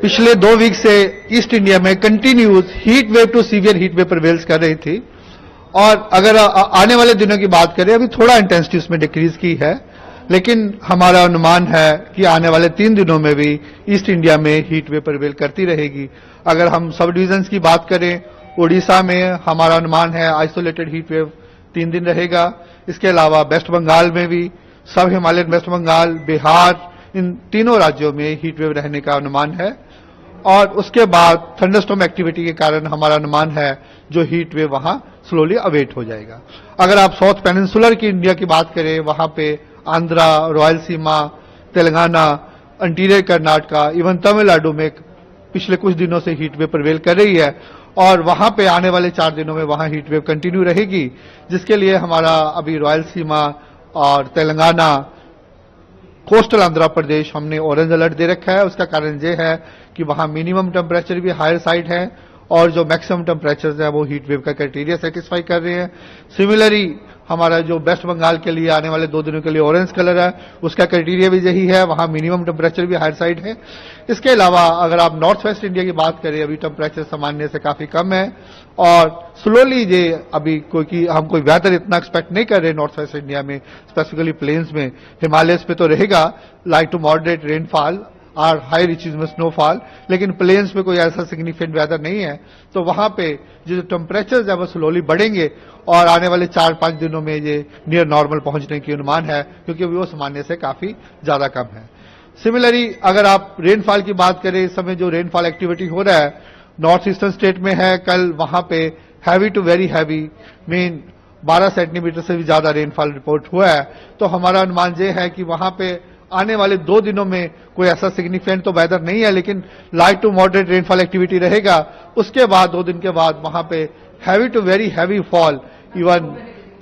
पिछले 2 वीक से east India में continuous heat wave to severe heat wave prevails कर रही थी और अगर आने वाले दिनों की बात करें अभी थोड़ा इंटेंसिटी उसमें डिक्रीज की है, लेकिन हमारा अनुमान है कि आने वाले 3 दिनों में भी ईस्ट इंडिया में हीट वेव प्रिवेल करती रहेगी। अगर हम सब डिवीजन्स की बात करें, उड़ीसा में हमारा अनुमान है आइसोलेटेड हीट वेव 3 दिन रहेगा। इसके अलावा वेस्ट बंगाल में भी, सब हिमालयन वेस्ट बंगाल, बिहार, इन तीनों राज्यों में हीट वेव रहने का अनुमान है और उसके बाद थंडरस्टॉर्म एक्टिविटी के कारण हमारा अनुमान है जो हीट वेव वहां स्लोली अवेट हो जाएगा। अगर आप साउथ पेनिनसुलर की इंडिया की बात करें, वहां पे आंध्रा, रॉयलसीमा, तेलंगाना, इंटीरियर कर्नाटका, इवन तमिलनाडु में पिछले कुछ दिनों से हीट वेव प्रिवेल कर रही है और वहां पे आने वाले 4 दिनों में वहां हीट वेव कंटिन्यू रहेगी, जिसके लिए हमारा अभी रॉयलसीमा और तेलंगाना, कोस्टल आंध्र प्रदेश हमने ऑरेंज अलर्ट दे रखा है। उसका कारण यह है कि वहां मिनिमम टेम्परेचर भी हायर साइड है और जो मैक्सिमम टेम्परेचर है वो हीट वेव का क्राइटेरिया सेटिस्फाई कर रहे हैं। सिमिलरली हमारा जो वेस्ट बंगाल के लिए आने वाले 2 दिनों के लिए ऑरेंज कलर है, उसका क्राइटेरिया भी यही है, वहां मिनिमम टेम्परेचर भी हायर साइड है। इसके अलावा अगर आप नॉर्थ वेस्ट इंडिया की बात करें, अभी टेम्परेचर सामान्य से काफी कम है और स्लोली ये अभी हम कोई वेदर इतना एक्सपेक्ट नहीं कर रहे नॉर्थ वेस्ट इंडिया में, स्पेसिफिकली प्लेन्स में। हिमालयस पे तो रहेगा लाइट टू मॉडरेट रेनफॉल और हाई रिचेज में स्नोफॉल, लेकिन प्लेन्स में कोई ऐसा सिग्निफिकेंट वेदर नहीं है, तो वहां पे जो टेम्परेचर है वो स्लोली बढ़ेंगे और आने वाले 4-5 दिनों में ये नियर नॉर्मल पहुंचने की अनुमान है, क्योंकि वो सामान्य से काफी ज्यादा कम है। सिमिलरली अगर आप रेनफॉल की बात करें, इस समय जो रेनफॉल एक्टिविटी हो रहा है नॉर्थ ईस्टर्न स्टेट में है, कल वहां पे heavy to very heavy mean 12 centimetre से भी ज्यादा रेनफॉल रिपोर्ट हुआ है। तो हमारा अनुमान ये है कि वहां पे आने वाले 2 दिनों में कोई ऐसा सिग्निफिकेंट तो वेदर नहीं है, लेकिन light to moderate rainfall activity रहेगा। उसके बाद 2 दिन के बाद वहां पे heavy to very heavy fall, even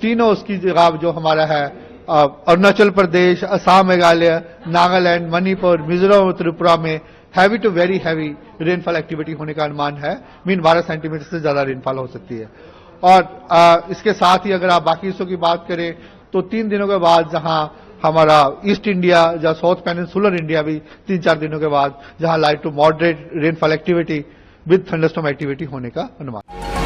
तीनों उसकी जगह जो हमारा है अरुणाचल प्रदेश, असम, मेघालय, नागालैंड, मणिपुर, मिजोरम और त्रिपुरा में heavy to very heavy rainfall activity होने का अनुमान है। मीन 12 सेंटीमीटर से ज्यादा रेनफॉल हो सकती है। और इसके साथ ही अगर आप बाकी हिस्सों की बात करें तो 3 दिनों के बाद जहां हमारा ईस्ट इंडिया या साउथ पेनिनसुलर इंडिया भी 3-4 दिनों के बाद जहां light to moderate rainfall activity with thunderstorm activity होने का अनुमान।